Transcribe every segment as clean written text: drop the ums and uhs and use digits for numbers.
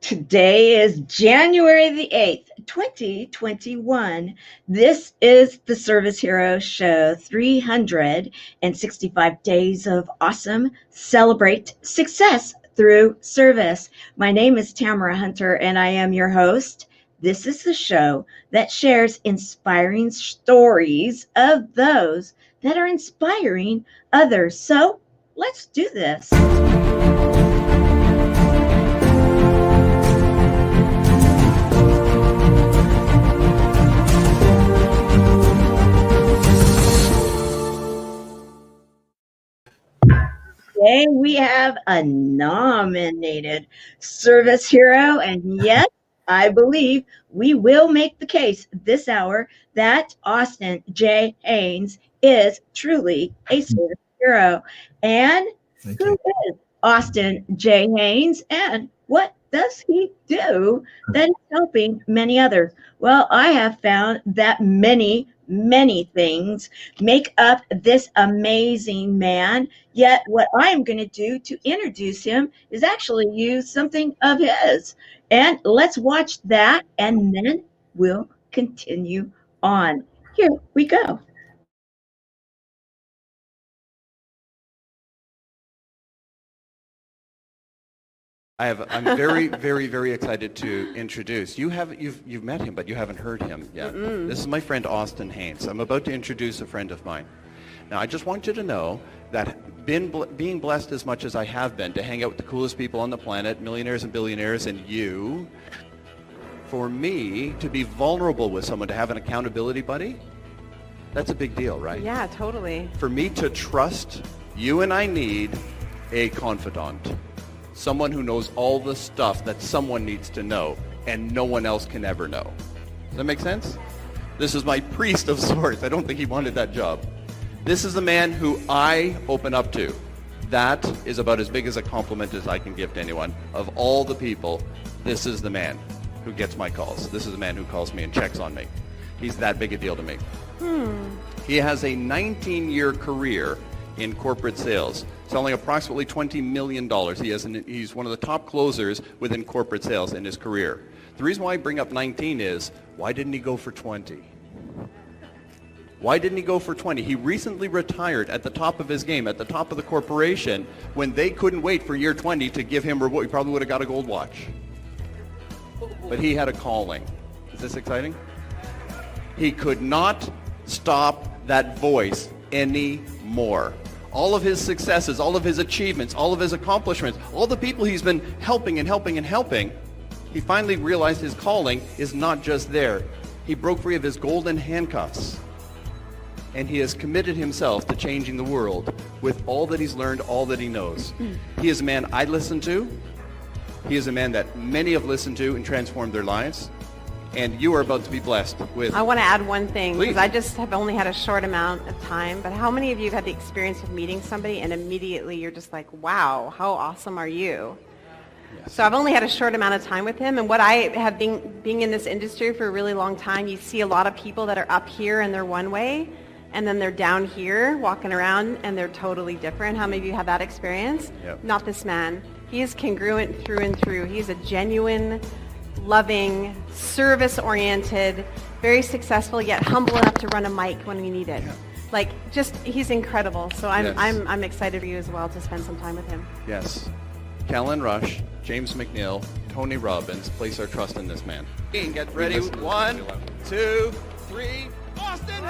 Today is January the 8th, 2021. This is the Service Hero Show, 365 days of awesome. Celebrate success through service. My name is Tamara Hunter, and I am your host. This is the show that shares inspiring stories of those that are inspiring others. So let's do this. Today we have a nominated service hero, and yes, I believe we will make the case this hour that Austin J. Haynes is truly a service hero. And who is Austin J. Haynes, and what does he do that is helping many others? Well, I have found that many things make up this amazing man. Yet what I am going to do to introduce him is actually use something of his. And let's watch that, and then we'll continue on. Here we go. I'm very excited to introduce. You've met him, but you haven't heard him yet. This is my friend Austin Haynes. I'm about to introduce a friend of mine. Now, I just want you to know that being blessed as much as I have been to hang out with the coolest people on the planet, millionaires and billionaires, and you, for me to be vulnerable with someone, to have an accountability buddy, that's a big deal, right? Yeah, totally. For me to trust you, and I need a confidant. Someone who knows all the stuff that someone needs to know and no one else can ever know. Does that make sense? This is my priest of sorts. I don't think he wanted that job. This is the man who I open up to. That is about as big as a compliment as I can give to anyone. Of all the people, this is the man who gets my calls. This is the man who calls me and checks on me. He's that big a deal to me. He has a 19-year career in corporate sales, selling approximately $20 million. He's one of the top closers within corporate sales in his career. The reason why I bring up 19 is, why didn't he go for 20? Why didn't he go for 20? He recently retired at the top of his game, at the top of the corporation, when they couldn't wait for year 20 to give him reward. He probably would have got a gold watch. But he had a calling. Is this exciting? He could not stop that voice anymore. All of his successes, all of his achievements, all of his accomplishments, all the people he's been helping, he finally realized his calling is not just there. He broke free of his golden handcuffs, and he has committed himself to changing the world with all that he's learned, all that he knows. He is a man I listen to. He is a man that many have listened to and transformed their lives. And you are about to be blessed with... I want to add one thing, because I just have only had a short amount of time, but how many of you have had the experience of meeting somebody and immediately you're just like, wow, how awesome are you? Yes. So I've only had a short amount of time with him, and what I have being in this industry for a really long time, you see a lot of people that are up here and they're one way, and then they're down here walking around and they're totally different. How many of you have that experience? Yep. Not this man. He is congruent through and through. He's a genuine, loving, service-oriented, very successful, yet humble enough to run a mic when we need it. Yeah. Like, just, he's incredible. So I'm excited for you as well to spend some time with him. Yes. Callan Rush, James McNeil, Tony Robbins, place our trust in this man. Get ready. 1, 2, 3, Austin!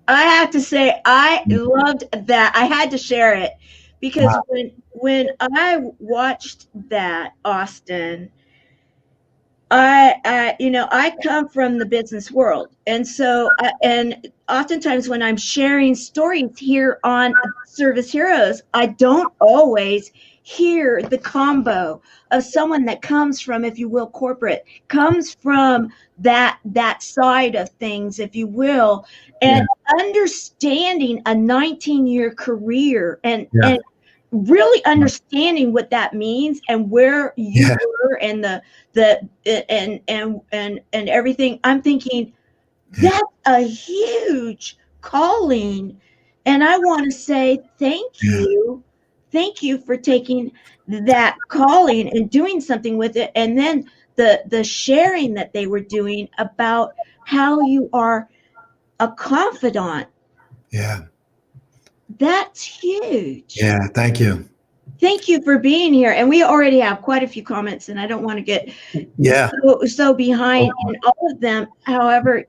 I have to say, I loved that. I had to share it because when I watched that, Austin, I come from the business world, and so and oftentimes when I'm sharing stories here on Service Heroes, I don't always hear the combo of someone that comes from, if you will, corporate, comes from that side of things, if you will, and understanding a 19-year career and really understanding what that means and where you were and and everything. I'm thinking that's a huge calling And I want to say thank you. Thank you for taking that calling and doing something with it. And then the sharing that they were doing about how you are a confidant. Yeah. That's huge. Yeah. Thank you. Thank you for being here. And we already have quite a few comments, and I don't want to get so behind in all of them. However,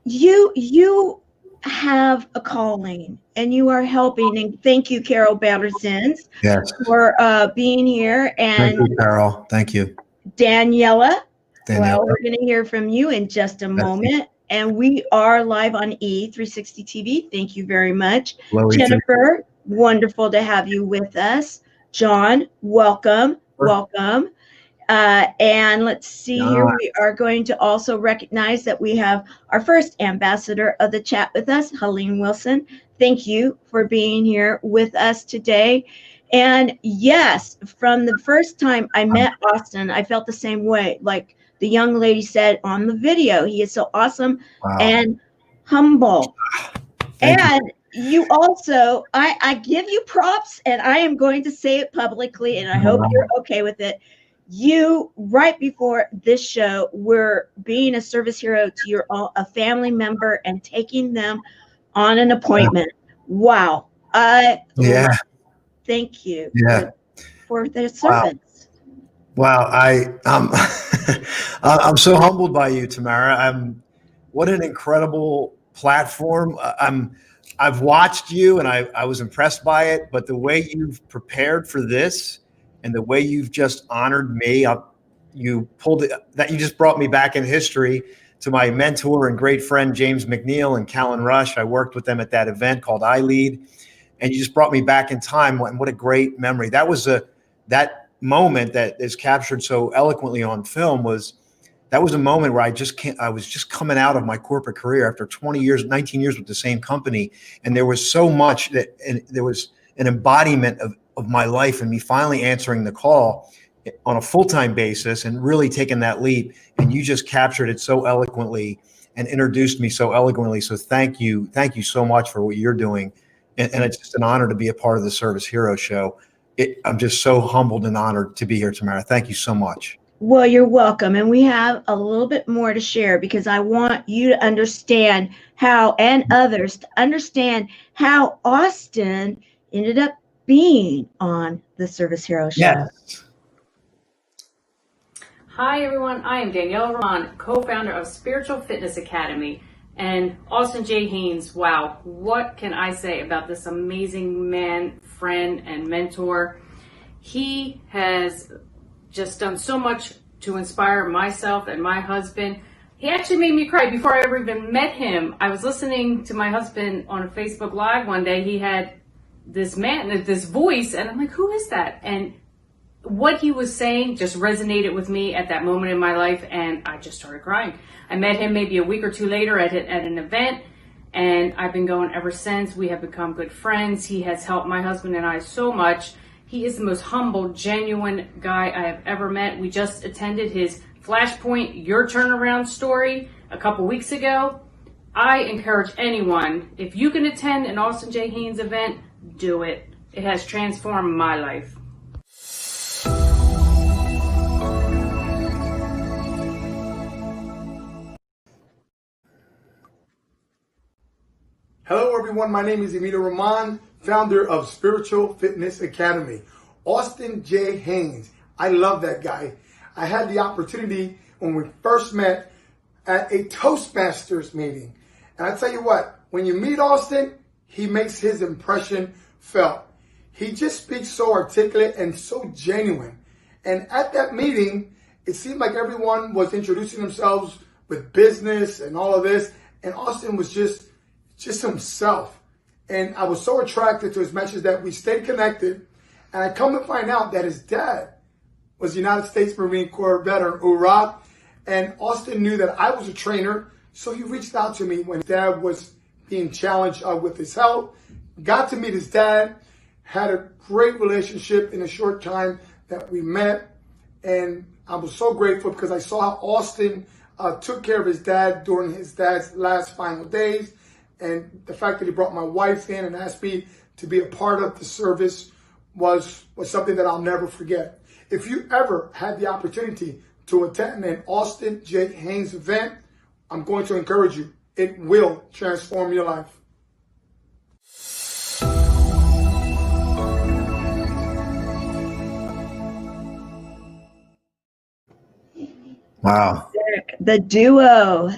you have a calling and you are helping. And thank you, Carol Battersons, for being here. And thank you, Carol. Thank you. Daniela. Well, we're going to hear from you in just a moment. And we are live on E360 TV. Thank you very much. Hello, Jennifer, wonderful to have you with us. John, welcome. Welcome. And let's see here. We are going to also recognize that we have our first ambassador of the chat with us, Helene Wilson. Thank you for being here with us today. And yes, from the first time I met Austin, I felt the same way. Like the young lady said on the video, he is so awesome and humble. And you also, I give you props, and I am going to say it publicly, and I hope you're okay with it. You, right before this show, were being a service hero to a family member and taking them on an appointment. Wow. Thank you for their service. Wow. I'm so humbled by you, Tamara. What an incredible platform. I've watched you and I was impressed by it, but the way you've prepared for this and the way you've just honored me, you just brought me back in history to my mentor and great friend, James McNeil and Callan Rush. I worked with them at that event called I Lead, and you just brought me back in time. And what a great memory. That was that moment that is captured so eloquently on film that was a moment where I was just coming out of my corporate career after 19 years with the same company. And there was so much and there was an embodiment of my life and me finally answering the call on a full-time basis and really taking that leap. And you just captured it so eloquently and introduced me so eloquently. So thank you. Thank you so much for what you're doing. And it's just an honor to be a part of the Service Hero Show. I'm just so humbled and honored to be here, Tamara. Thank you so much. Well, you're welcome. And we have a little bit more to share because I want you to understand how, and others to understand how Austin ended up being on the Service Hero Show. Yes. Hi, everyone. I am Danielle Rahman, co-founder of Spiritual Fitness Academy. And Austin J. Haynes, wow, what can I say about this amazing man, friend, and mentor? He has just done so much to inspire myself and my husband. He actually made me cry before I ever even met him. I was listening to my husband on a Facebook Live one day. He had this voice, and I'm like, who is that? And what he was saying just resonated with me at that moment in my life, and I just started crying. I met him maybe a week or two later at an event, and I've been going ever since. We have become good friends. He has helped my husband and I so much. He is the most humble, genuine guy I have ever met. We just attended his Flashpoint, Your Turnaround story a couple weeks ago. I encourage anyone, if you can attend an Austin J. Haynes event, do it. It has transformed my life. Hello everyone, my name is Emilio Rahman, founder of Spiritual Fitness Academy. Austin J. Haynes, I love that guy. I had the opportunity when we first met at a Toastmasters meeting. And I tell you what, when you meet Austin, he makes his impression felt. He just speaks so articulate and so genuine. And at that meeting, it seemed like everyone was introducing themselves with business and all of this. And Austin was just himself. And I was so attracted to his message that we stayed connected. And I come to find out that his dad was United States Marine Corps veteran, hoorah. And Austin knew that I was a trainer. So he reached out to me when dad was being challenged with his health. Got to meet his dad, had a great relationship in a short time that we met. And I was so grateful because I saw how Austin took care of his dad during his dad's last final days. And the fact that he brought my wife in and asked me to be a part of the service was something that I'll never forget. If you ever had the opportunity to attend an Austin J. Haynes event, I'm going to encourage you. It will transform your life. Wow. The duo,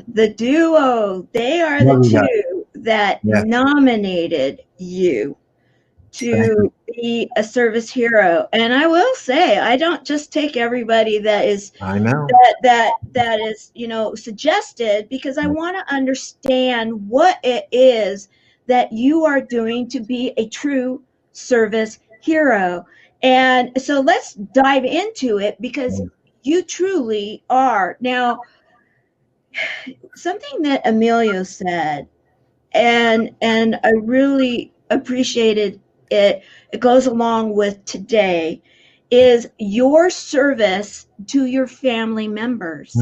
they are the two that nominated you to be a service hero. And I will say, I don't just take everybody that is, I know, that is, suggested, because I want to understand what it is that you are doing to be a true service hero. And so let's dive into it, because you truly are. Now, something that Emilio said, and I really appreciated it, it goes along with today, is your service to your family members.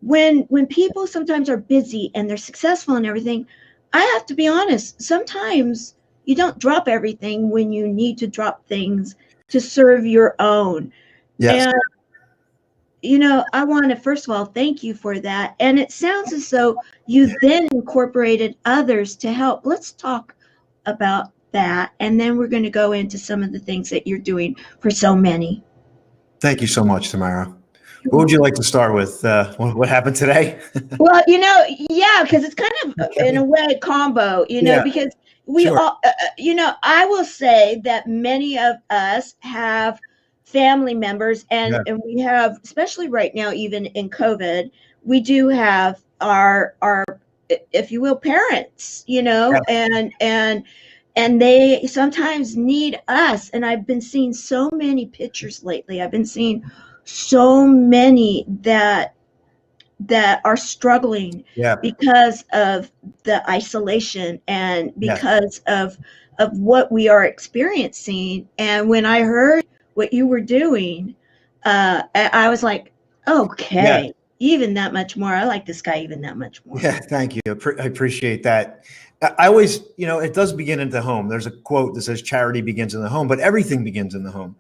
When people sometimes are busy and they're successful and everything, I have to be honest, sometimes you don't drop everything when you need to drop things to serve your own. Yes. And I want to, first of all, thank you for that. And it sounds as though you then incorporated others to help. Let's talk about that. And then we're going to go into some of the things that you're doing for so many. Thank you so much, Tamara. What would you like to start with? What happened today? Well, yeah, because it's kind of, in a way, combo, because we all, I will say that many of us have family members, and we have, especially right now, even in COVID, we do have our if you will, parents, and they sometimes need us. And I've been seeing so many pictures lately. I've been seeing so many that are struggling because of the isolation and because of what we are experiencing. And when I heard what you were doing, I was like, okay, even that much more. I like this guy even that much more. Yeah, thank you. I appreciate that. I always, it does begin in the home. There's a quote that says charity begins in the home, but everything begins in the home.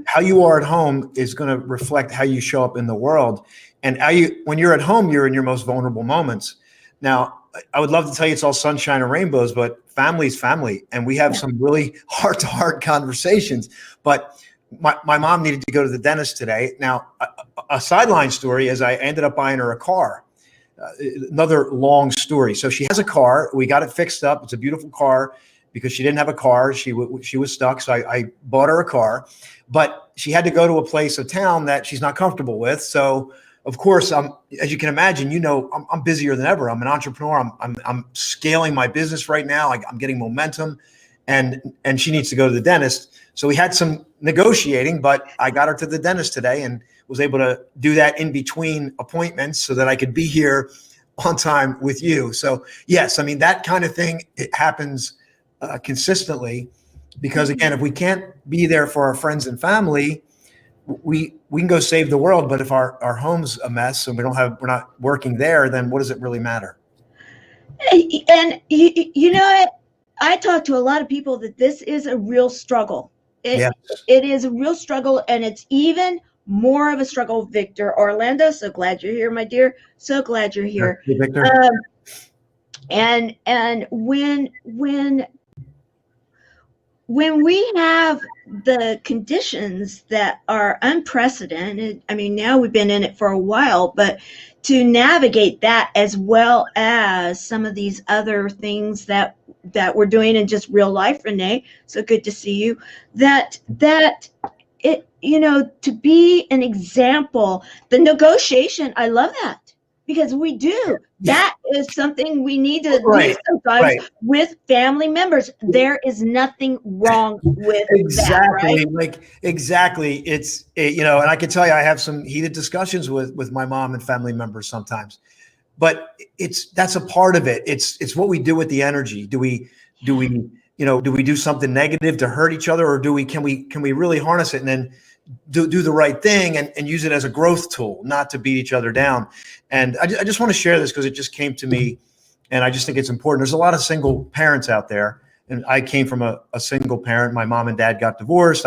How you are at home is going to reflect how you show up in the world. And when you're at home, you're in your most vulnerable moments. Now, I would love to tell you it's all sunshine and rainbows, but family's family. And we have some really heart-to-heart conversations. But my mom needed to go to the dentist today. Now, a sideline story is I ended up buying her a car. Another long story. So she has a car. We got it fixed up. It's a beautiful car because she didn't have a car. She was stuck. So I bought her a car, but she had to go to a place of town that she's not comfortable with. So of course, as you can imagine, I'm busier than ever. I'm an entrepreneur. I'm scaling my business right now. I'm getting momentum, and she needs to go to the dentist. So we had some negotiating, but I got her to the dentist today and was able to do that in between appointments so that I could be here on time with you. So yes, I mean, that kind of thing, it happens consistently, because again, if we can't be there for our friends and family, we can go save the world. But if our home's a mess and we're not working there, then what does it really matter? And I talk to a lot of people that this is a real struggle. It is a real struggle, and it's even more of a struggle. Victor Orlando, so glad you're here, my dear. So glad you're here. Hey, Victor. And when we have the conditions that are unprecedented, I mean, now we've been in it for a while, but to navigate that, as well as some of these other things that we're doing in just real life, Renee, so good to see you, that it, to be an example, the negotiation, I love that, because we do. That is something we need to do sometimes with family members. There is nothing wrong with that, right? Exactly. It's, and I can tell you, I have some heated discussions with my mom and family members sometimes, but that's a part of it. It's what we do with the energy. Do we do something negative to hurt each other, or can we really harness it and then do the right thing and use it as a growth tool, not to beat each other down. And I just want to share this because it just came to me, and I just think it's important. There's a lot of single parents out there, and I came from a single parent. My mom and dad got divorced.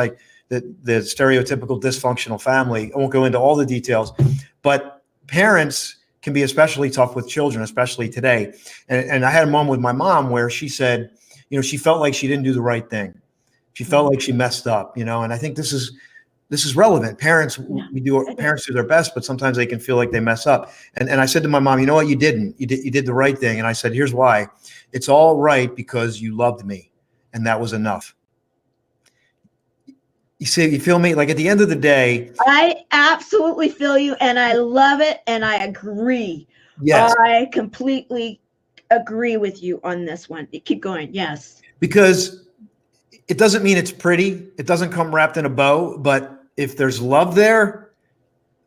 The stereotypical dysfunctional family. I won't go into all the details, but parents can be especially tough with children, especially today. And I had a moment with my mom where she said, she felt like she didn't do the right thing. She felt like she messed up, and I think this is relevant. Parents do their best, but sometimes they can feel like they mess up. And I said to my mom, you know what? You didn't. You did the right thing. And I said, here's why. It's all right because you loved me, and that was enough. You see, you feel me? Like at the end of the day, I absolutely feel you, and I love it, and I agree. Yes. I completely agree with you on this one. Keep going. Yes. Because it doesn't mean it's pretty. It doesn't come wrapped in a bow, but if there's love there,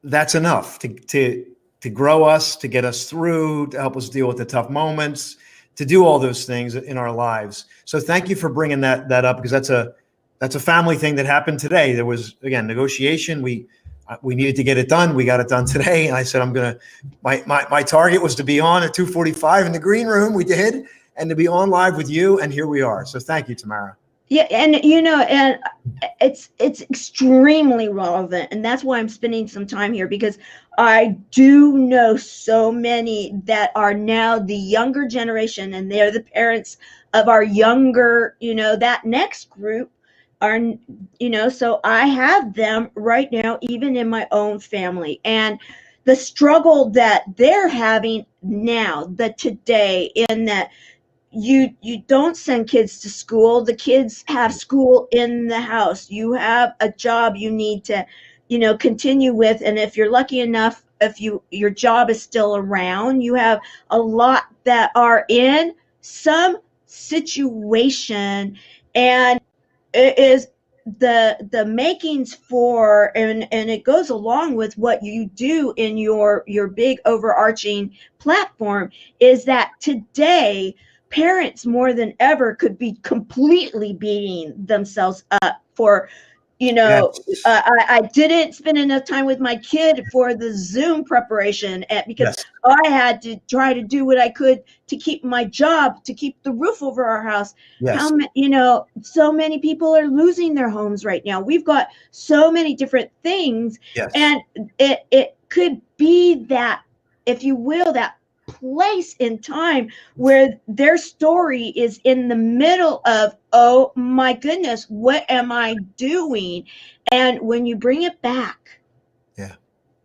that's enough to grow us, to get us through, to help us deal with the tough moments, to do all those things in our lives. So thank you for bringing that up, because that's a family thing that happened today. There was, again, negotiation. We needed to get it done. We got it done today. And I said, my target was to be on at 2:45 in the green room. We did, and to be on live with you. And here we are. So thank you, Tamara. Yeah. And, and it's extremely relevant. And that's why I'm spending some time here, because I do know so many that are now the younger generation, and they're the parents of our younger, that next group. Are, so I have them right now, even in my own family, and the struggle that they're having now, today, in that you don't send kids to school. The kids have school in the house. You have a job you need to, continue with. And if you're lucky enough, if your job is still around, you have a lot that are in some situation, and it is the makings for, and it goes along with what you do in your big overarching platform, is that today parents more than ever could be completely beating themselves up for, Yes. I didn't spend enough time with my kid for the Zoom preparation, because Yes. I had to try to do what I could to keep my job, to keep the roof over our house. Yes. So many people are losing their homes right now. We've got so many different things. Yes. And it could be that, if you will, that place in time where their story is in the middle of, oh my goodness, what am I doing? And when you bring it back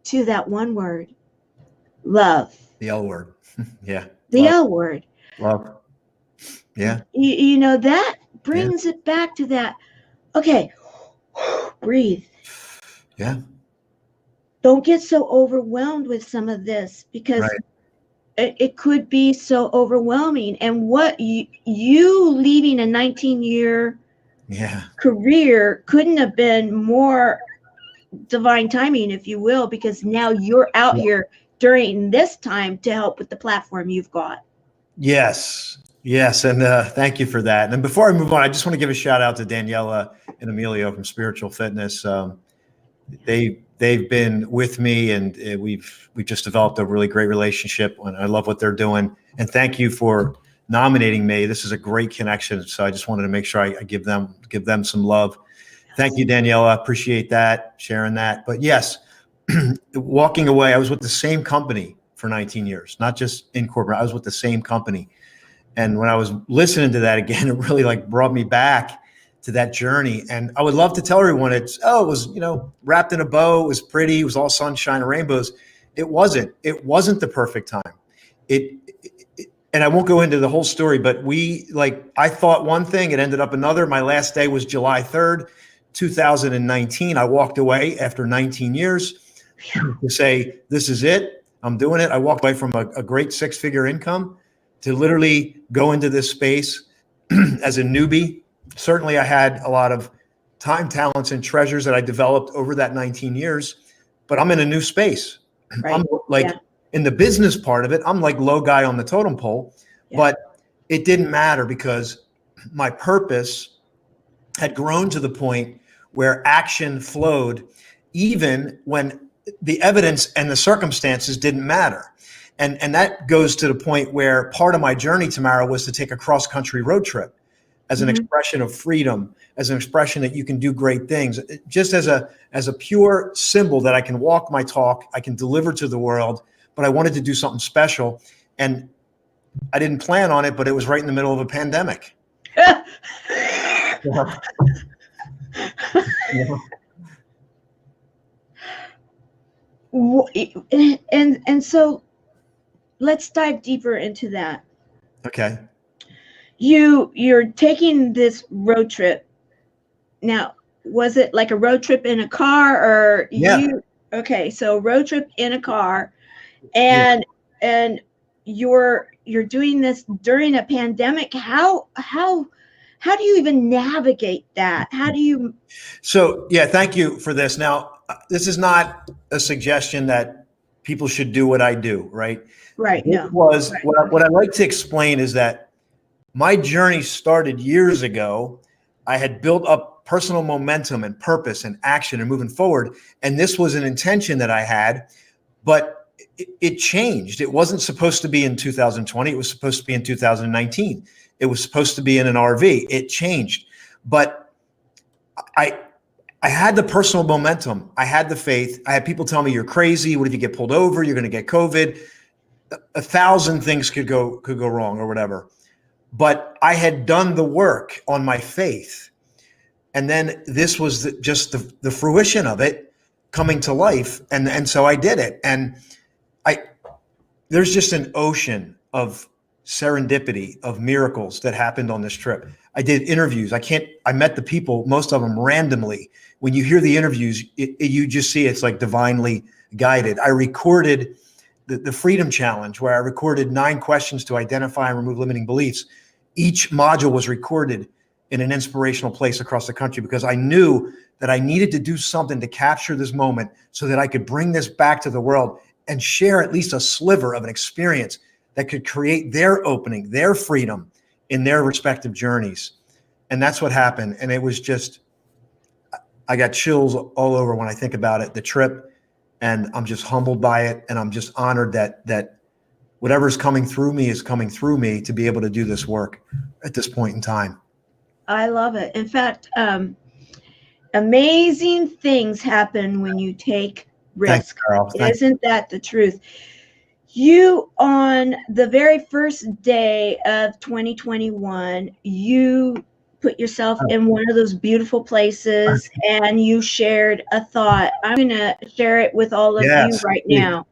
to that one word, love. The L word. Yeah. The Love. L word. Love. Yeah. That brings it back to that. Okay. Breathe. Yeah. Don't get so overwhelmed with some of this, because Right. it could be so overwhelming. And what you leaving a 19-year career couldn't have been more divine timing, if you will, because now you're out here during this time to help with the platform you've got. Yes. And thank you for that. And before I move on, I just want to give a shout out to Daniela and Emilio from Spiritual Fitness. They've been with me, and we've just developed a really great relationship, and I love what they're doing. And thank you for nominating me. This is a great connection. So I just wanted to make sure I give them some love. Thank you, Daniela. Appreciate that, sharing that. But yes, walking away, I was with the same company for 19 years, not just in corporate. I was with the same company. And when I was listening to that again, it really brought me back to that journey. And I would love to tell everyone it was, wrapped in a bow. It was pretty. It was all sunshine and rainbows. It wasn't the perfect time. And I won't go into the whole story, but I thought one thing, it ended up another. My last day was July 3rd, 2019. I walked away after 19 years to say, this is it. I'm doing it. I walked away from a great 6-figure income to literally go into this space as a newbie. Certainly I had a lot of time, talents, and treasures that I developed over that 19 years, but I'm in a new space. Right. I'm in the business part of it, I'm like low guy on the totem pole, but it didn't matter because my purpose had grown to the point where action flowed, even when the evidence and the circumstances didn't matter. And that goes to the point where part of my journey, Tamara, was to take a cross-country road trip as an expression of freedom, as an expression that you can do great things, just as a pure symbol that I can walk my talk, I can deliver to the world, but I wanted to do something special. And I didn't plan on it, but it was right in the middle of a pandemic. And so let's dive deeper into that. Okay. You're taking this road trip. Now, was it like a road trip in a car, or okay, so road trip in a car, and you're doing this during a pandemic. How do you even navigate that? How do you? So, yeah, thank you for this. Now, this is not a suggestion that people should do what I do, right? Right. No. What I like to explain is that my journey started years ago. I had built up personal momentum and purpose and action and moving forward. And this was an intention that I had, but it changed. It wasn't supposed to be in 2020. It was supposed to be in 2019. It was supposed to be in an RV. It changed. But I had the personal momentum. I had the faith. I had people tell me, you're crazy. What if you get pulled over? You're going to get COVID. 1,000 things could go wrong or whatever. But I had done the work on my faith. And then this was just the fruition of it coming to life. And so I did it. And there's just an ocean of serendipity, of miracles that happened on this trip. I did interviews. I met the people, most of them randomly. When you hear the interviews, you just see it's like divinely guided. I recorded the Freedom Challenge, where I recorded 9 questions to identify and remove limiting beliefs. Each module was recorded in an inspirational place across the country, because I knew that I needed to do something to capture this moment so that I could bring this back to the world and share at least a sliver of an experience that could create their opening, their freedom in their respective journeys. And that's what happened. And it was just, I got chills all over when I think about it, the trip, and I'm just humbled by it. And I'm just honored that whatever's coming through me is coming through me to be able to do this work at this point in time. I love it. In fact, amazing things happen when you take risk. Isn't that the truth? You, on the very first day of 2021, you put yourself in one of those beautiful places and you shared a thought. I'm going to share it with all of you right now.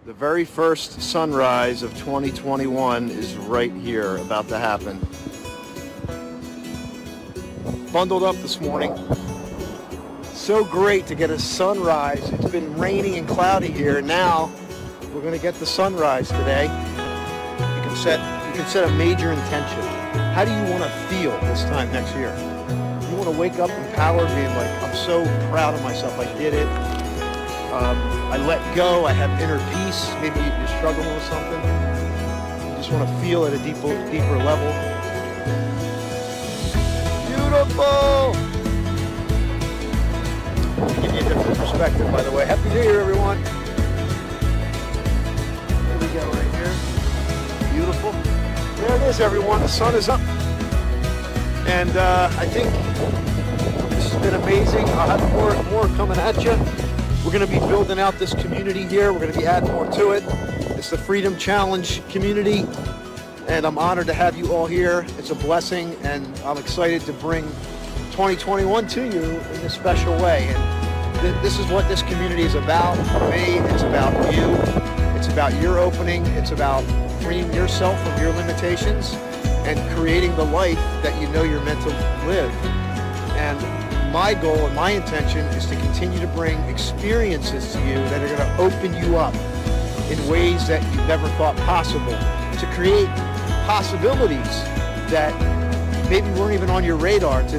The very first sunrise of 2021 is right here, about to happen. Bundled up this morning. So great to get a sunrise. It's been raining and cloudy here. Now we're going to get the sunrise today. You can set a major intention. How do you want to feel this time next year? You want to wake up empowered, being like, I'm so proud of myself. I did it. I let go. I have inner peace. Maybe you're struggling with something. You just want to feel at a deeper level. Beautiful. Give you a different perspective, by the way. Happy New Year, everyone. There we go, right here. Beautiful. There it is, everyone. The sun is up. And I think this has been amazing. I'll have more coming at you. We're going to be building out this community here. We're going to be adding more to it. It's the Freedom Challenge community, and I'm honored to have you all here. It's a blessing, and I'm excited to bring 2021 to you in a special way. And this is what this community is about. For me, it's about you. It's about your opening. It's about freeing yourself from your limitations and creating the life that you know you're meant to live. And my goal and my intention is to continue to bring experiences to you that are going to open you up in ways that you never thought possible, to create possibilities that maybe weren't even on your radar, to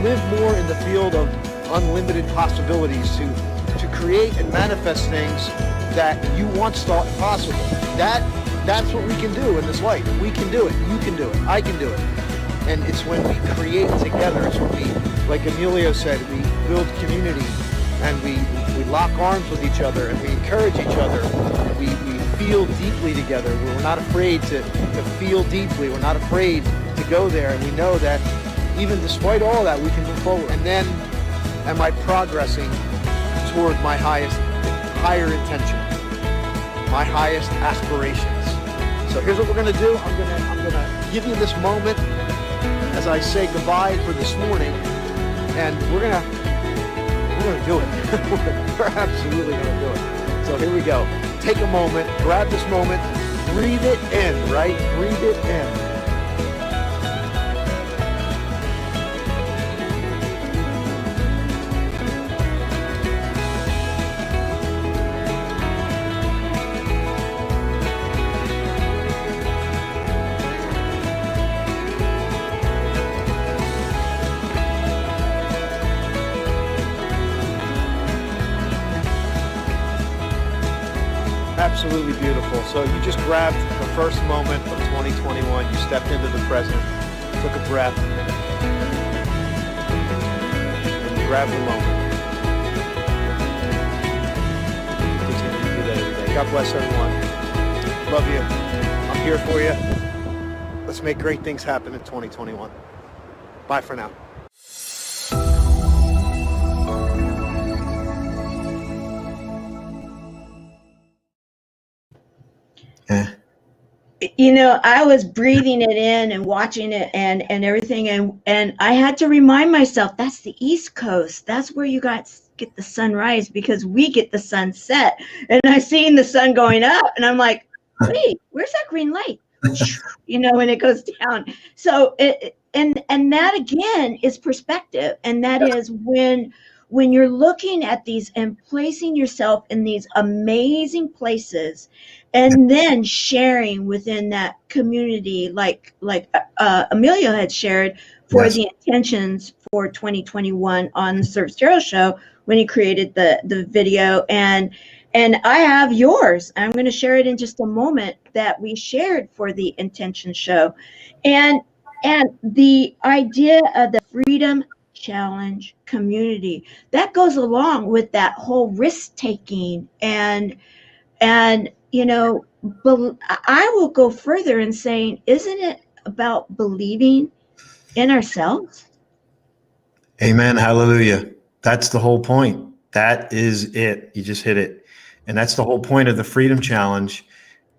live more in the field of unlimited possibilities, to create and manifest things that you once thought impossible. That's what we can do in this life. We can do it. You can do it. I can do it. And it's when we create together. It's when we, like Emilio said, we build community and we lock arms with each other and we encourage each other. And we feel deeply together. We're not afraid to feel deeply. We're not afraid to go there. And we know that even despite all that, we can move forward. And then am I progressing toward my higher intention, my highest aspirations. So here's what we're going to do. I'm going to give you this moment as I say goodbye for this morning, and we're going to do it. We're absolutely going to do it. So here we go. Take a moment, grab this moment, breathe it in, right? Breathe it in. Absolutely beautiful. So you just grabbed the first moment of 2021. You stepped into the present, took a breath, and you grabbed the moment. You continue to do that every day. God bless everyone. Love you. I'm here for you. Let's make great things happen in 2021. Bye for now. You know, I was breathing it in and watching it and everything, and I had to remind myself that's the East Coast. That's where you get the sunrise, because we get the sunset. And I seen the sun going up, and I'm like, wait, where's that green light? You know, when it goes down. So and that again is perspective, and that is when you're looking at these and placing yourself in these amazing places, and then sharing within that community, like Emilio had shared for the intentions for 2021 on the Service Hero Show when he created the video, and I have yours. I'm going to share it in just a moment that we shared for the intention show, and the idea of the Freedom Challenge community that goes along with that whole risk taking, and you know, I will go further in saying, isn't it about believing in ourselves? Amen. Hallelujah. That's the whole point. That is it. You just hit it. And that's the whole point of the Freedom Challenge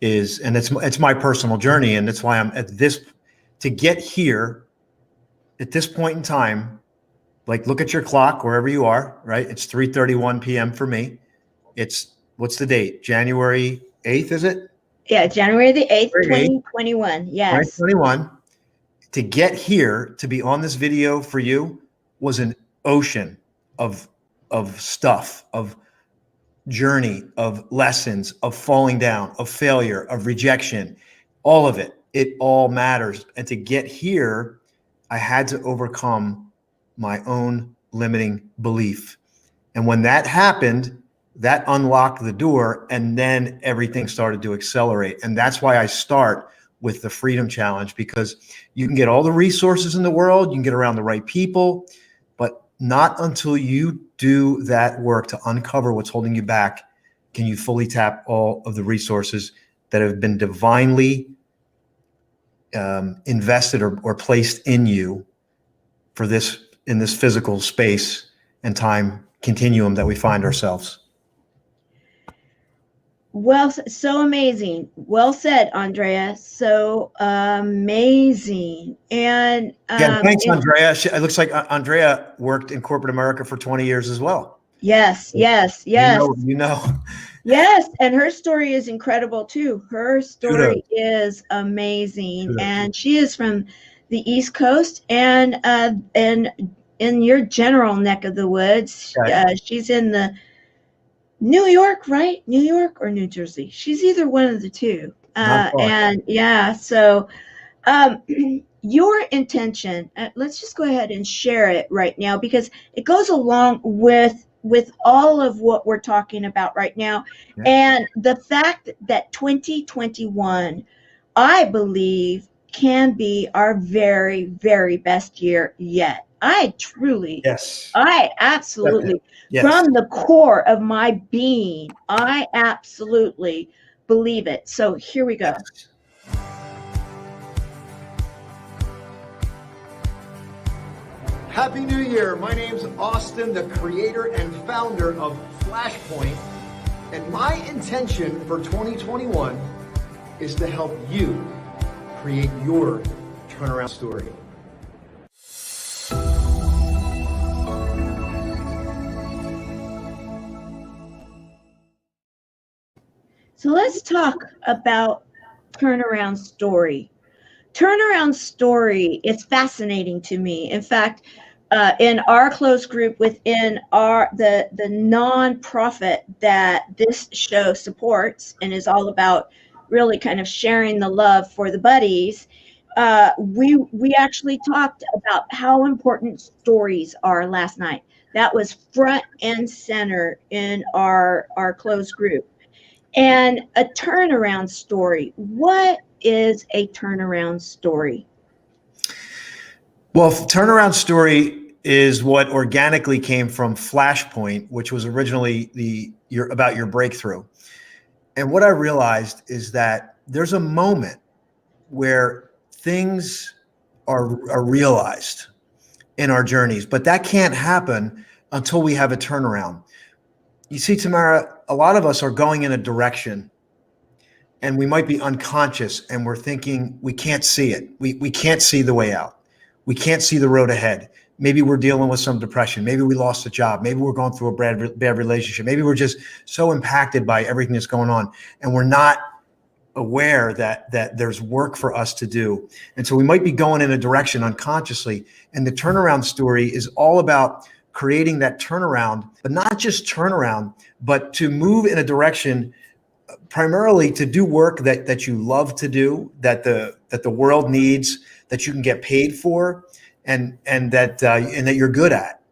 is, and it's my personal journey. And that's why I'm at this, to get here at this point in time. Like, look at your clock wherever you are, right? It's 3:31 p.m. for me. What's the date? January 8th, is it? Yeah, January the 8th, 2021. Yes. 2021. To get here, to be on this video for you, was an ocean of stuff, of journey, of lessons, of falling down, of failure, of rejection, all of it. It all matters. And to get here, I had to overcome my own limiting belief. And when that happened, that unlocked the door, and then everything started to accelerate. And that's why I start with the Freedom Challenge, because you can get all the resources in the world, you can get around the right people, but not until you do that work to uncover what's holding you back can you fully tap all of the resources that have been divinely invested or placed in you for this, in this physical space and time continuum that we find ourselves. Well, so amazing. Well said, Andrea. So amazing. And yeah, thanks, Andrea. It looks like Andrea worked in corporate America for 20 years as well. Yes. You know. Yes, and her story is incredible too. Her story is amazing, and she is from the East Coast, and in your general neck of the woods. She's in the New York, right? New York or New Jersey? She's either one of the two. And yeah, so your intention. Let's just go ahead and share it right now, because it goes along with with all of what we're talking about right now. Yeah. And the fact that 2021, I believe, can be our very, very best year yet. I absolutely, Yes. from the core of my being, I absolutely believe it. So here we go. Yes. Happy New Year. My name's Austin, the creator and founder of Flashpoint. And my intention for 2021 is to help you create your turnaround story. So let's talk about turnaround story. Turnaround story is fascinating to me. In fact, in our closed group within the nonprofit that this show supports and is all about really kind of sharing the love for the buddies, we actually talked about how important stories are last night. That was front and center in our closed group. And a turnaround story. What is a turnaround story? Well, turnaround story is what organically came from Flashpoint, which was originally about your breakthrough. And what I realized is that there's a moment where things are realized in our journeys, but that can't happen until we have a turnaround. You see, Tamara, a lot of us are going in a direction and we might be unconscious and we're thinking we can't see it. We can't see the way out. We can't see the road ahead. Maybe we're dealing with some depression. Maybe we lost a job. Maybe we're going through a bad relationship. Maybe we're just so impacted by everything that's going on and we're not aware that there's work for us to do. And so we might be going in a direction unconsciously. And the turnaround story is all about creating that turnaround, but not just turnaround, but to move in a direction primarily to do work that you love to do, that the world needs, that you can get paid for, and that you're good at.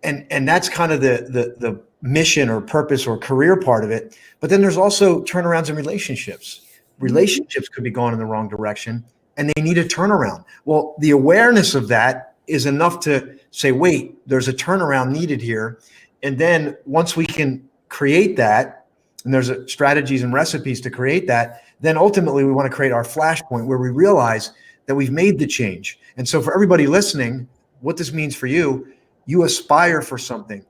And that's kind of the mission or purpose or career part of it. But then there's also turnarounds in relationships. Relationships could be going in the wrong direction and they need a turnaround. Well, the awareness of that is enough to say, wait, there's a turnaround needed here. And then once we can create that, and there's strategies and recipes to create that, then ultimately we want to create our flashpoint where we realize that we've made the change. And so for everybody listening, what this means for you, you aspire for something.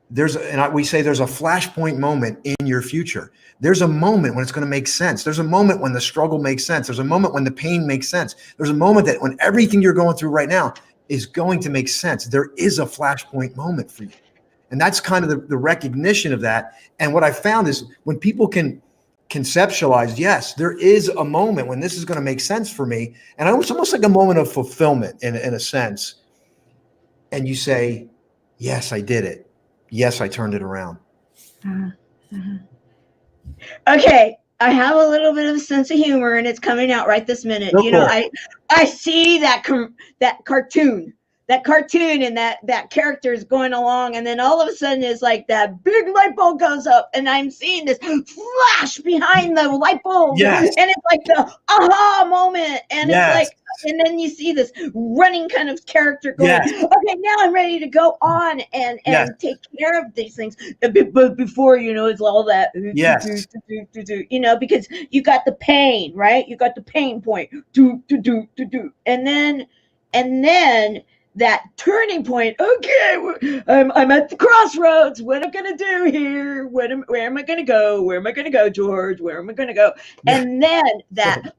We say there's a flashpoint moment in your future. There's a moment when it's going to make sense. There's a moment when the struggle makes sense. There's a moment when the pain makes sense. There's a moment that when everything you're going through right now is going to make sense. There is a flashpoint moment for you. And that's kind of the recognition of that. And what I found is when people can conceptualize, yes, there is a moment when this is going to make sense for me. And it's almost like a moment of fulfillment in a sense. And you say, yes, I did it. Yes, I turned it around. Okay. I have a little bit of a sense of humor and it's coming out right this minute. I see that cartoon and that character is going along and then all of a sudden it's like that big light bulb goes up and I'm seeing this flash behind the light bulb. Yes. And it's like the aha moment. And Yes. it's like, and then you see this running kind of character going, Yes. okay, now I'm ready to go on and Yes. take care of these things. But before, it's all that, Yes. because you got the pain, right? You got the pain point, and then that turning point. Okay, I'm at the crossroads. What am I gonna do here? Where am I gonna go? Where am I gonna go, George? Where am I gonna go? Yeah. And then that,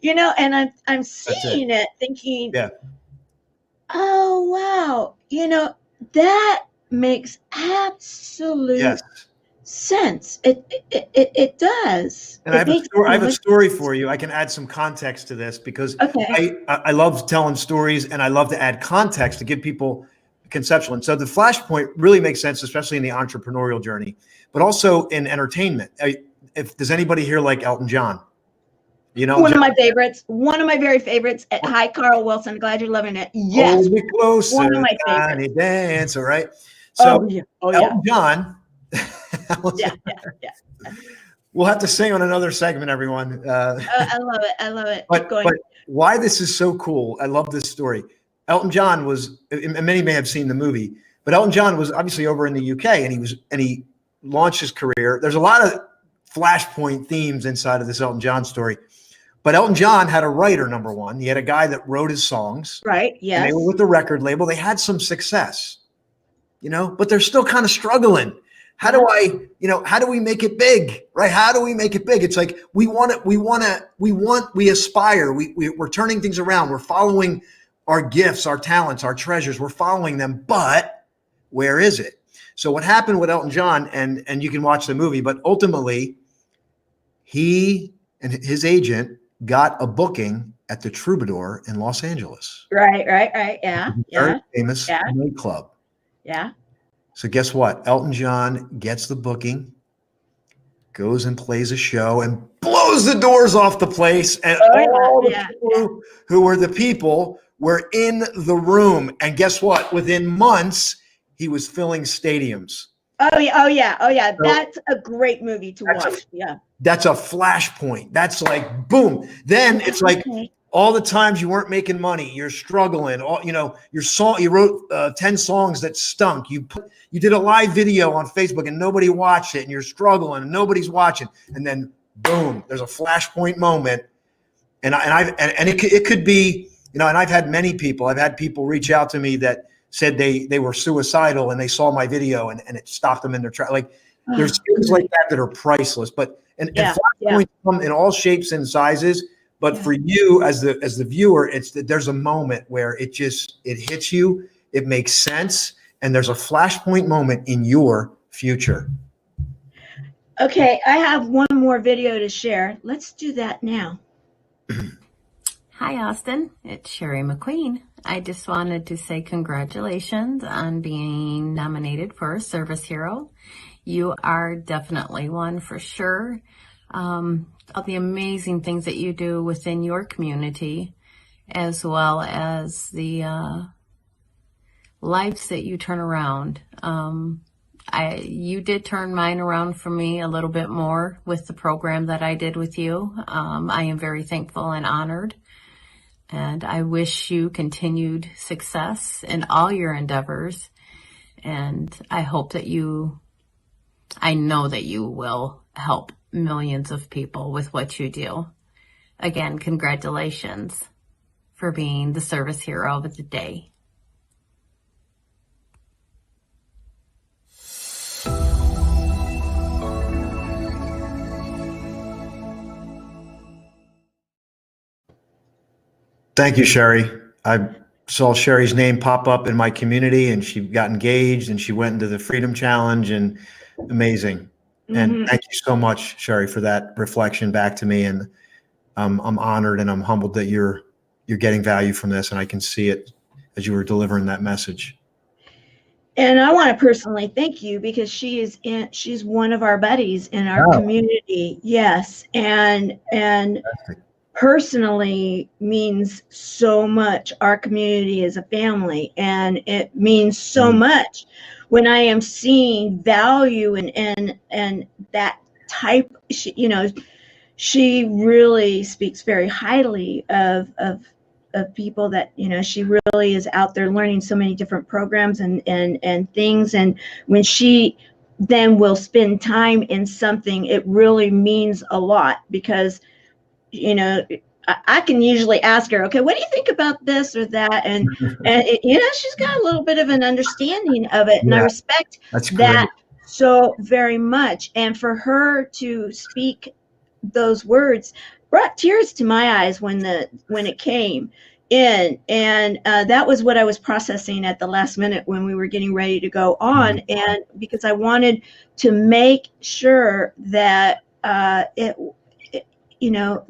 and I'm seeing it, thinking, Yeah. oh wow, that makes absolute sense. It does. And I have a story for you. I can add some context to this because I love telling stories and I love to add context to give people conceptual. And so the flashpoint really makes sense, especially in the entrepreneurial journey, but also in entertainment. Does anybody here like Elton John? One of my favorites. One of my very favorites. Hi, Carl Wilson. Glad you're loving it. Yes. Hold me closer, one of my tiny favorites. dancer, right? So Oh yeah. Oh yeah. Elton John. Yeah. Yeah. We'll have to sing on another segment, everyone. I love it. I love it. Keep going. But why this is so cool, I love this story. Elton John was, and many may have seen the movie, but Elton John was obviously over in the UK, and he launched his career. There's a lot of Flashpoint themes inside of this Elton John story. But Elton John had a writer, number one. He had a guy that wrote his songs. Right, yes. And they were with the record label. They had some success, but they're still kind of struggling. How do we make it big, right? How do we make it big? It's like we aspire. We're turning things around. We're following our gifts, our talents, our treasures. We're following them, but where is it? So what happened with Elton John, and you can watch the movie, but ultimately he and his agent got a booking at the Troubadour in Los Angeles. Right. Yeah. Very famous nightclub. Yeah. So guess what? Elton John gets the booking, goes and plays a show, and blows the doors off the place. And all the people who were the people were in the room. And guess what? Within months, he was filling stadiums. Oh yeah. So that's a great movie to watch. That's a flashpoint. That's like boom. Then it's like all the times you weren't making money, you're struggling. You wrote 10 songs that stunk. You did a live video on Facebook and nobody watched it, and you're struggling and nobody's watching. And then boom, there's a flashpoint moment. And it could be, and I've had many people. I've had people reach out to me that said they were suicidal and they saw my video and it stopped them in their track. Like there's things like that are priceless. But and flashpoints come in all shapes and sizes. But for you as the viewer, it's that there's a moment where it hits you, it makes sense, and there's a flashpoint moment in your future. Okay, I have one more video to share. Let's do that now. Hi, Austin. It's Sherry McQueen. I just wanted to say congratulations on being nominated for a Service Hero. You are definitely one for sure. All the amazing things that you do within your community, as well as the lives that you turn around. You did turn mine around for me a little bit more with the program that I did with you. I am very thankful and honored. And I wish you continued success in all your endeavors. And I hope that I know that you will help millions of people with what you do. Again, congratulations for being the Service Hero of the Day. Thank you, Sherry. I saw Sherry's name pop up in my community, and she got engaged, and she went into the Freedom Challenge, and amazing. And thank you so much, Sherry, for that reflection back to me. And I'm honored and I'm humbled that you're getting value from this, and I can see it as you were delivering that message. And I want to personally thank you because she's one of our buddies in our community. Yes, and personally means so much. Our community is a family, and it means so much when I am seeing value and that type. She really speaks very highly of people that, she really is out there learning so many different programs and things. And when she then will spend time in something, it really means a lot because, I can usually ask her, okay, what do you think about this or that? And she's got a little bit of an understanding of it. And I respect that so very much. And for her to speak those words brought tears to my eyes when it came in. And that was what I was processing at the last minute when we were getting ready to go on. And because I wanted to make sure that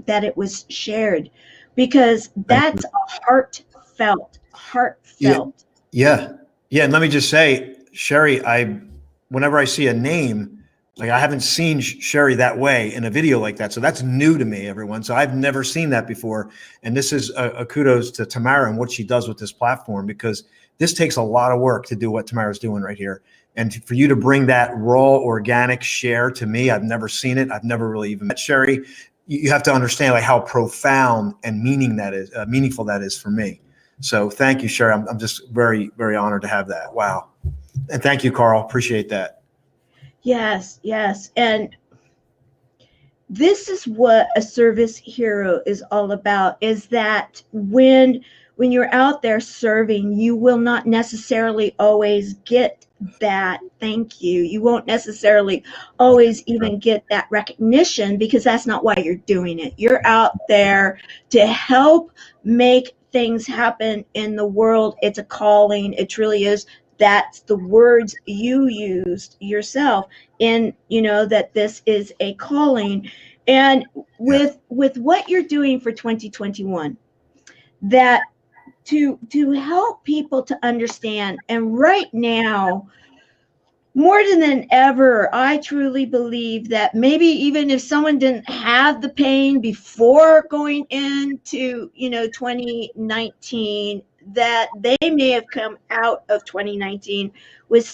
that it was shared, because that's a heartfelt. Yeah. And let me just say, Sherry, whenever I see a name Like I haven't seen Sherry that way in a video like that. So that's new to me, everyone. So I've never seen that before. And this is a kudos to Tamara and what she does with this platform, because this takes a lot of work to do what Tamara's doing right here. And for you to bring that raw, organic share to me, I've never seen it. I've never really even met Sherry. You have to understand like how profound and meaningful that is for me. So thank you, Sherry. I'm just very, very honored to have that. Wow. And thank you, Carl. Appreciate that. Yes, yes. And this is what a service hero is all about, is that when you're out there serving, you will not necessarily always get that thank you. You won't necessarily always even get that recognition, because that's not why you're doing it. You're out there to help make things happen in the world. It's a calling. It truly is. That's the words you used yourself in, that this is a calling. And with what you're doing for 2021, that to help people to understand, and right now, more than ever, I truly believe that maybe even if someone didn't have the pain before going into, 2019, that they may have come out of 2019 with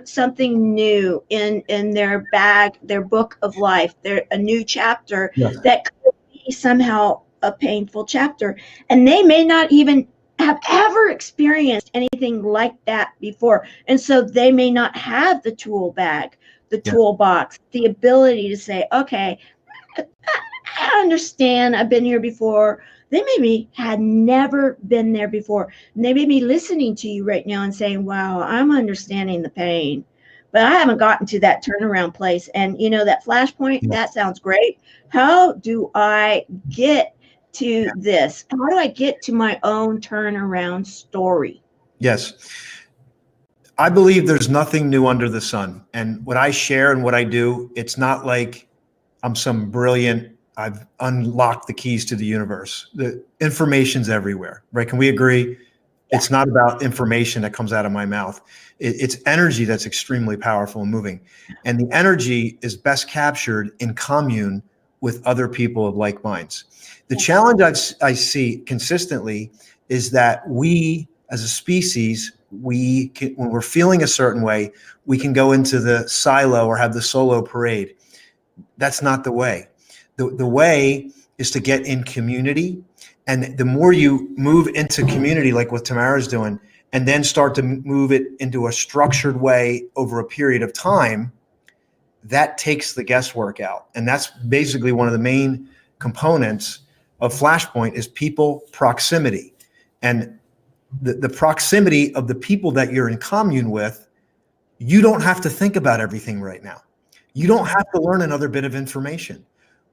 something new in their bag, their book of life, a new chapter. Yes. That could be somehow a painful chapter. And they may not even have ever experienced anything like that before. And so they may not have the tool bag, the toolbox, the ability to say, okay, I understand, I've been here before. They maybe had never been there before. And they may be listening to you right now and saying, wow, I'm understanding the pain, but I haven't gotten to that turnaround place. And that Flashpoint, that sounds great. How do I get to this? How do I get to my own turnaround story? Yes. I believe there's nothing new under the sun. And what I share and what I do, it's not like I'm some brilliant, I've unlocked the keys to the universe. The information's everywhere, right? Can we agree? It's not about information that comes out of my mouth. It's energy that's extremely powerful and moving. And the energy is best captured in commune with other people of like minds. The challenge I see consistently is that we as a species, when we're feeling a certain way, we can go into the silo or have the solo parade. That's not the way. The way is to get in community. And the more you move into community, like what Tamara's doing, and then start to move it into a structured way over a period of time, that takes the guesswork out. And that's basically one of the main components of Flashpoint is people proximity. And the proximity of the people that you're in commune with, you don't have to think about everything right now. You don't have to learn another bit of information.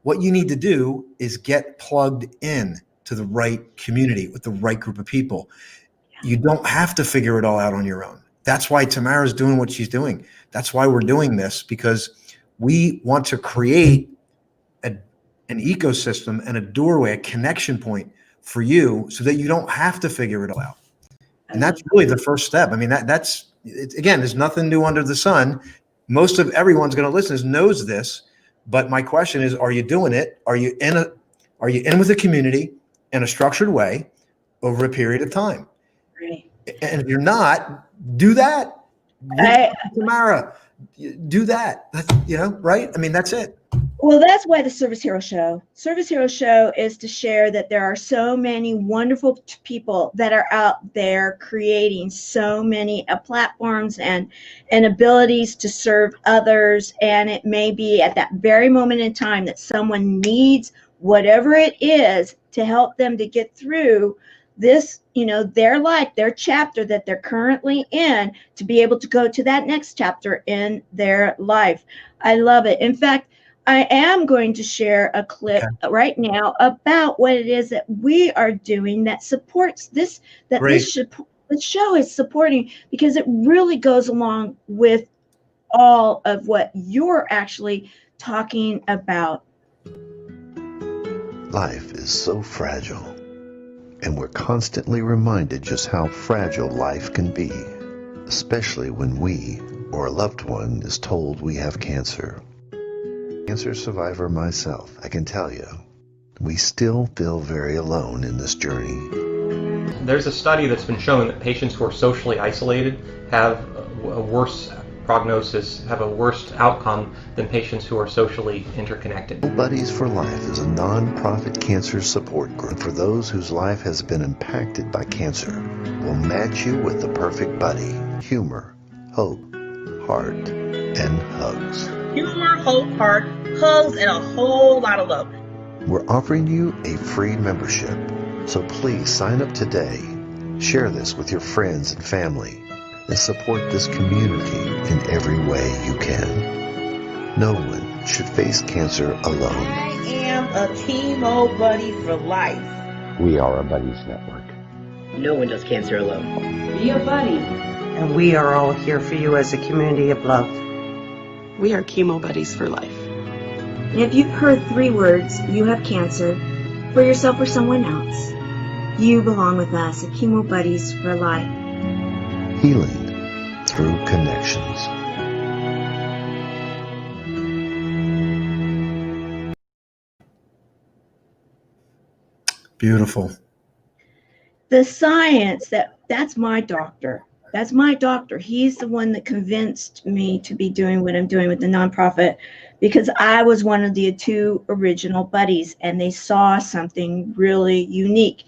What you need to do is get plugged in to the right community with the right group of people. You don't have to figure it all out on your own. That's why Tamara's doing what she's doing. That's why we're doing this, because we want to create an ecosystem and a doorway, a connection point for you so that you don't have to figure it all out. And that's really the first step. I mean, again, there's nothing new under the sun. Most of everyone's going to listen knows this. But my question is, are you doing it? Are you in with a community in a structured way over a period of time? Right. And if you're not, do that. Tamara, do that. That's, right? I mean, that's it. Well, that's why the Service Hero Show. Service Hero Show is to share that there are so many wonderful people that are out there creating so many platforms and abilities to serve others. And it may be at that very moment in time that someone needs whatever it is to help them to get through this, their life, their chapter that they're currently in, to be able to go to that next chapter in their life. I love it. In fact, I am going to share a clip right now about what it is that we are doing that supports this, that this show is supporting, because it really goes along with all of what you're actually talking about. Life is so fragile, and we're constantly reminded just how fragile life can be, especially when we or a loved one is told we have cancer. Cancer survivor myself, I can tell you, we still feel very alone in this journey. There's a study that's been shown that patients who are socially isolated have a worse prognosis, have a worse outcome than patients who are socially interconnected. Buddies for Life is a non-profit cancer support group for those whose life has been impacted by cancer. We'll match you with the perfect buddy. Humor, hope, heart, and hugs. Humor, hope, heart, hugs, and a whole lot of love. We're offering you a free membership, so please sign up today. Share this with your friends and family, and support this community in every way you can. No one should face cancer alone. I am a chemo buddy for life. We are a buddies network. No one does cancer alone. Be a buddy. And we are all here for you as a community of love. We are chemo buddies for life. And if you've heard 3 words, you have cancer, for yourself or someone else, you belong with us at Chemo Buddies for Life. Healing through connections. Beautiful. The science, that's my doctor. That's my doctor. He's the one that convinced me to be doing what I'm doing with the nonprofit, because I was one of the 2 original buddies, and they saw something really unique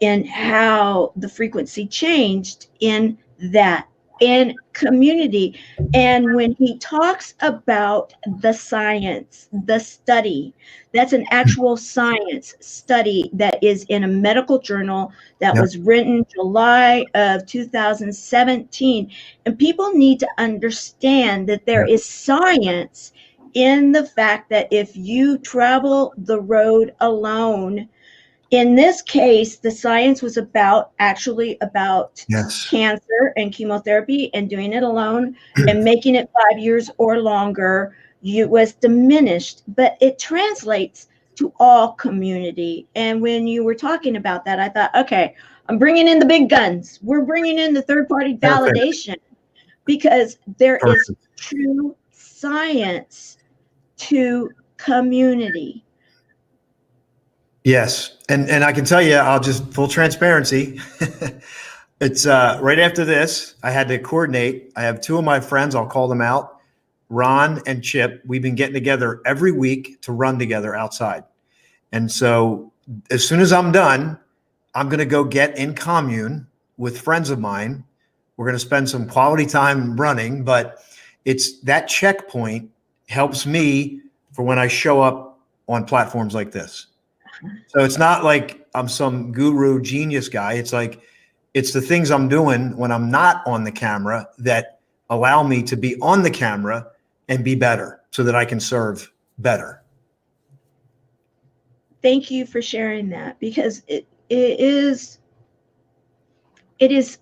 in how the frequency changed in community. And when he talks about the science, the study, that's an actual science study that is in a medical journal that was written July of 2017. And people need to understand that there is science in the fact that if you travel the road alone, in this case, the science was about cancer and chemotherapy, and doing it alone and making it 5 years or longer, was diminished, but it translates to all community. And when you were talking about that, I thought, okay, I'm bringing in the big guns. We're bringing in the third-party validation, because there is true science to community. Yes. And I can tell you, I'll just full transparency. It's right after this, I had to coordinate. I have 2 of my friends, I'll call them out, Ron and Chip. We've been getting together every week to run together outside. And so as soon as I'm done, I'm going to go get in commune with friends of mine. We're going to spend some quality time running, but it's that checkpoint helps me for when I show up on platforms like this. So it's not like I'm some guru genius guy. It's like, it's the things I'm doing when I'm not on the camera that allow me to be on the camera and be better so that I can serve better. Thank you for sharing that, because it is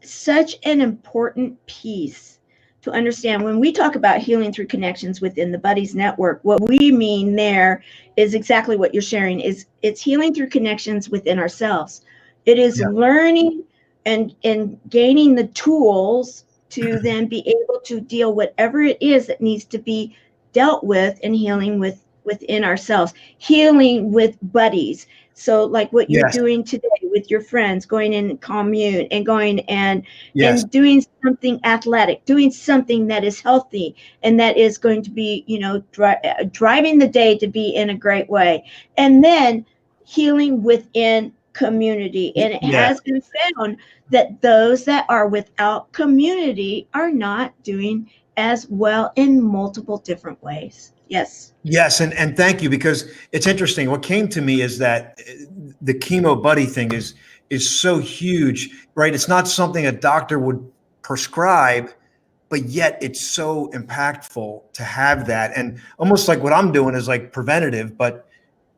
such an important piece to understand. When we talk about healing through connections within the Buddies Network, what we mean there is exactly what you're sharing. It's healing through connections within ourselves. It is learning and gaining the tools to then be able to deal whatever it is that needs to be dealt with, and healing within ourselves, healing with buddies. So like what you're doing today with your friends, going in commune and going and doing something athletic, doing something that is healthy and that is going to be, driving the day to be in a great way. And then healing within community. And it has been found that those that are without community are not doing as well in multiple different ways. Yes. Yes. And thank you, because it's interesting. What came to me is that the chemo buddy thing is so huge, right? It's not something a doctor would prescribe, but yet it's so impactful to have that. And almost like what I'm doing is like preventative, but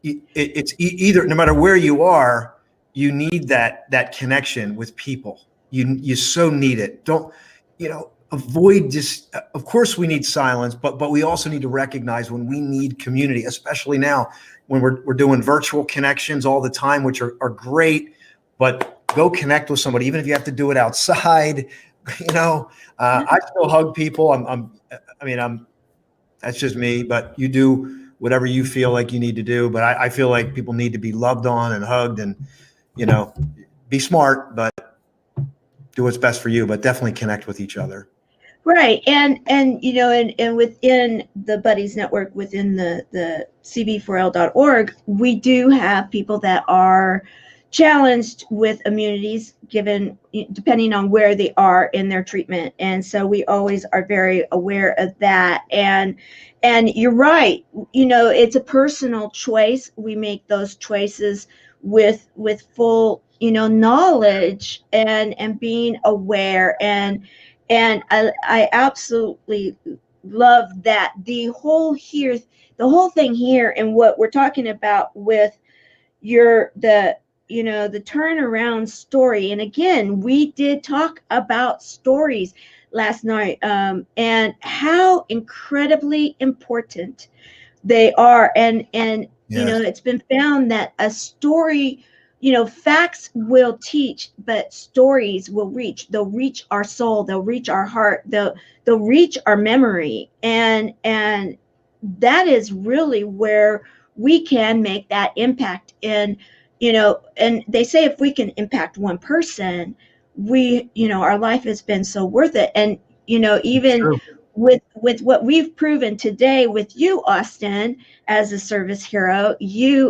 it's either, no matter where you are, you need that connection with people. You so need it. Don't, avoid just, of course we need silence, but we also need to recognize when we need community, especially now when we're doing virtual connections all the time, which are great, but go connect with somebody, even if you have to do it outside. I still hug people. That's just me, but you do whatever you feel like you need to do. But I feel like people need to be loved on and hugged, and, you know, be smart, but do what's best for you, but definitely connect with each other. Right. And you know, and within the Buddies Network, within the cb4l.org, we do have people that are challenged with immunities, given depending on where they are in their treatment. And so we always are very aware of that. And you're right, you know, it's a personal choice. We make those choices with full, you know, knowledge and being aware. And I absolutely love that the whole thing here, and what we're talking about with the turnaround story. And again, we did talk about stories last night, and how incredibly important they are. And you know, it's been found that a story, you know, facts will teach, but stories will reach. They'll reach our soul. They'll reach our heart. They'll reach our memory. And that is really where we can make that impact. And, you know, and they say if we can impact one person, our life has been so worth it. And, you know, even with what we've proven today with you, Austin, as a service hero,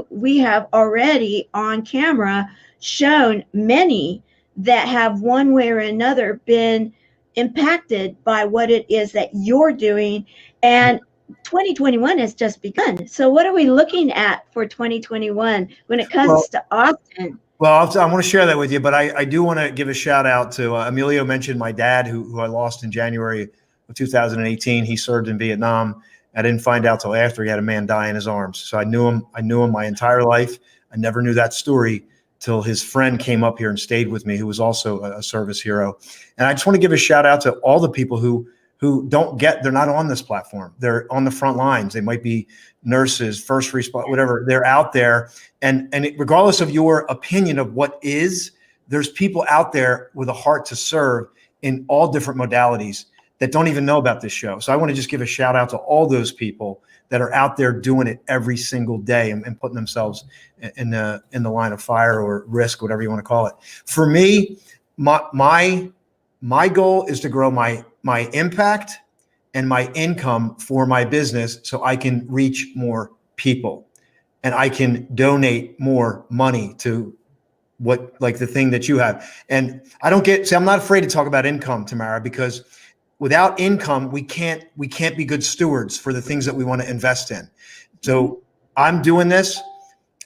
we have already on camera shown many that have one way or another been impacted by what it is that you're doing. And 2021 has just begun. So what are we looking at for 2021 when it comes to Austin? Well, I want to share that with you, but I do want to give a shout out to Emilio mentioned my dad, who I lost in January of 2018. He served in Vietnam. I didn't find out till after he had a man die in his arms. So I knew him my entire life. I never knew that story till his friend came up here and stayed with me, who was also a service hero. And I just want to give a shout out to all the people who they're not on this platform. They're on the front lines. They might be nurses, first responders, whatever. They're out there. And regardless of your opinion of what is, there's people out there with a heart to serve in all different modalities that don't even know about this show. So I want to just give a shout out to all those people that are out there doing it every single day and putting themselves in the line of fire or risk, whatever you want to call it. For me, my goal is to grow my impact and my income for my business so I can reach more people and I can donate more money to the thing that you have. And I'm not afraid to talk about income, Tamara, because without income, we can't be good stewards for the things that we want to invest in. So I'm doing this.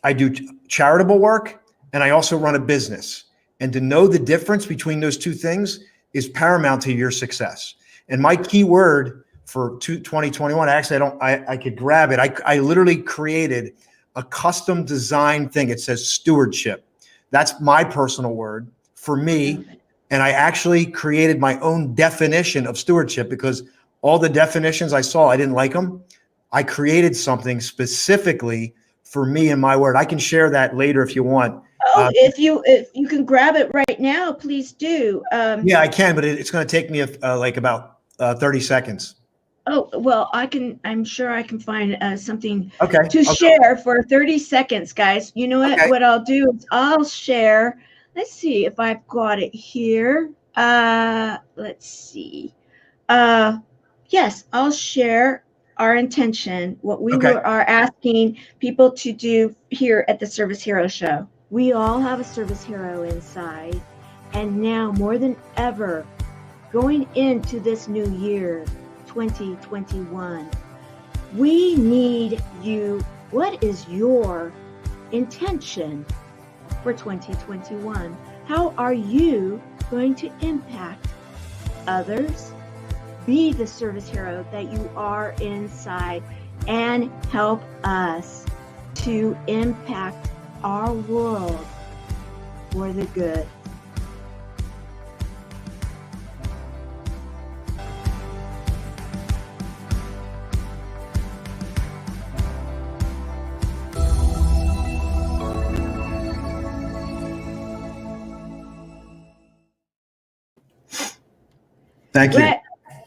I do charitable work and I also run a business. And to know the difference between those two things is paramount to your success. And my key word for 2021, I could grab it. I literally created a custom design thing. It says stewardship. That's my personal word for me. And I actually created my own definition of stewardship because all the definitions I saw, I didn't like them. I created something specifically for me and my word. I can share that later if you want. Oh, if you can grab it right now, please do. Yeah, I can, but it's going to take me about 30 seconds. Oh, well, I'm sure I can find something to share for 30 seconds, guys. You know what? Okay. What I'll do is I'll share. Let's see if I've got it here. Let's see. Yes, I'll share our intention, what we are asking people to do here at the Service Hero Show. We all have a service hero inside, and now more than ever, going into this new year, 2021, we need you. What is your intention for 2021? How are you going to impact others? Be the service hero that you are inside and help us to impact our world for the good. Thank you.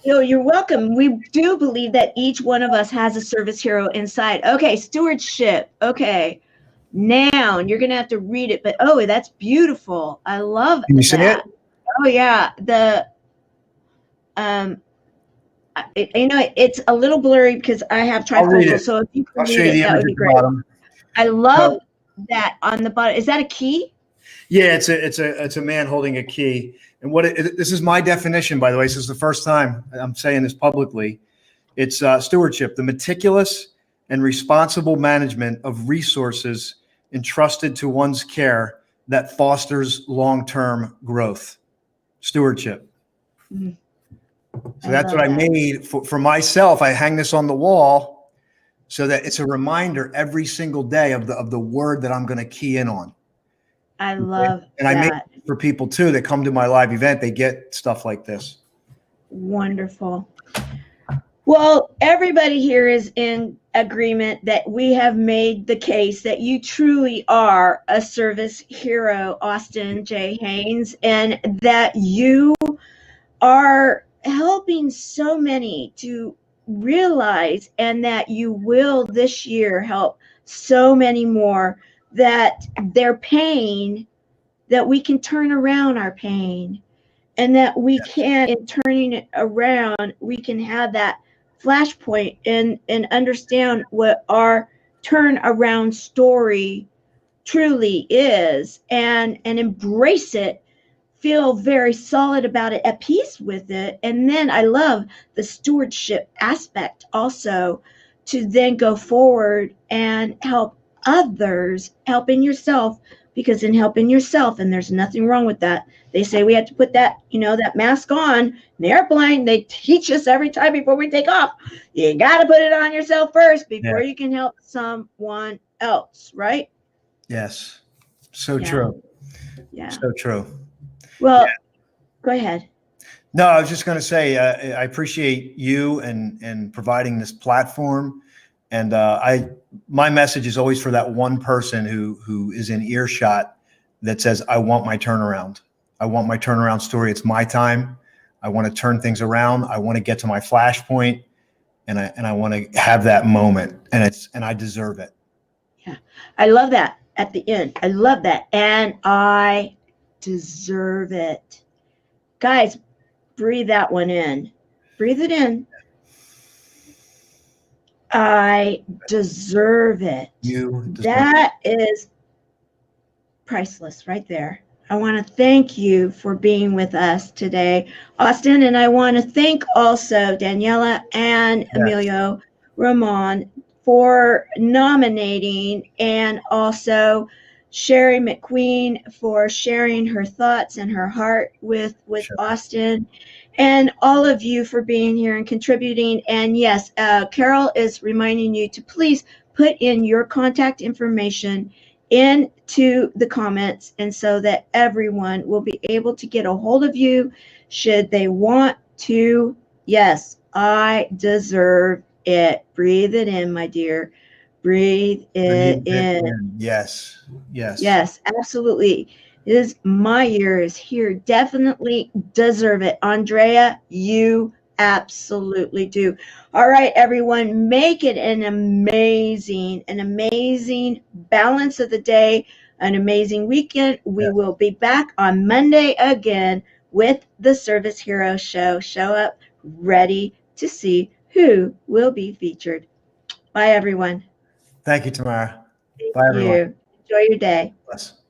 You're welcome. We do believe that each one of us has a service hero inside. Okay, stewardship. Okay. Noun. You're going to have to read it, but oh, that's beautiful. I love Can you see that. it? Oh yeah. It's a little blurry because I have trifocal. So if you can I'll show read you it, the that would image be at the great. bottom. I love that on the bottom. Is that a key? Yeah, it's a man holding a key. And this is my definition, by the way. This is the first time I'm saying this publicly. It's stewardship, the meticulous and responsible management of resources entrusted to one's care that fosters long-term growth. Stewardship. Mm-hmm. So that's what I made for myself. I hang this on the wall so that it's a reminder every single day of the word that I'm going to key in on. I love and I make it for people too that come to my live event. They get stuff like this. Wonderful. Well, everybody here is in agreement that we have made the case that you truly are a service hero, Austin J. Haynes, and that you are helping so many to realize, and that you will this year help so many more, that their pain, that we can turn around our pain, and that we can, in turning it around, we can have that flashpoint and understand what our turnaround story truly is, and embrace it, feel very solid about it, at peace with it. And then I love the stewardship aspect also, to then go forward and help others, helping yourself, because in helping yourself, and there's nothing wrong with that. They say we have to put that, that mask on in the airplane. They teach us every time before we take off. You got to put it on yourself first before you can help someone else, right? Yes. So true. Yeah. So true. Well, go ahead. No, I was just going to say, I appreciate you and providing this platform. And my message is always for that one person who is in earshot that says, I want my turnaround. I want my turnaround story. It's my time. I want to turn things around. I want to get to my flashpoint, and I want to have that moment, and I deserve it. Yeah. I love that at the end. I love that. And I deserve it. Guys, breathe that one in. Breathe it in. I deserve it. That is priceless right there. I want to thank you for being with us today, Austin, and I want to thank also Daniela and Emilio Ramon for nominating, and also Sherry McQueen for sharing her thoughts and her heart with Austin, and all of you for being here and contributing. And yes, Carol is reminding you to please put in your contact information into the comments, and so that everyone will be able to get a hold of you should they want to. Yes, I deserve it. Breathe it in, my dear. Breathe it in. Yes. Yes. Yes, absolutely. My year is here. Definitely deserve it. Andrea, you absolutely do. All right, everyone, make it an amazing balance of the day, an amazing weekend. We will be back on Monday again with the Service Hero Show. Show up ready to see who will be featured. Bye, everyone. Thank you, Tamara. Thank Bye, everyone. you. Enjoy your day. Bless.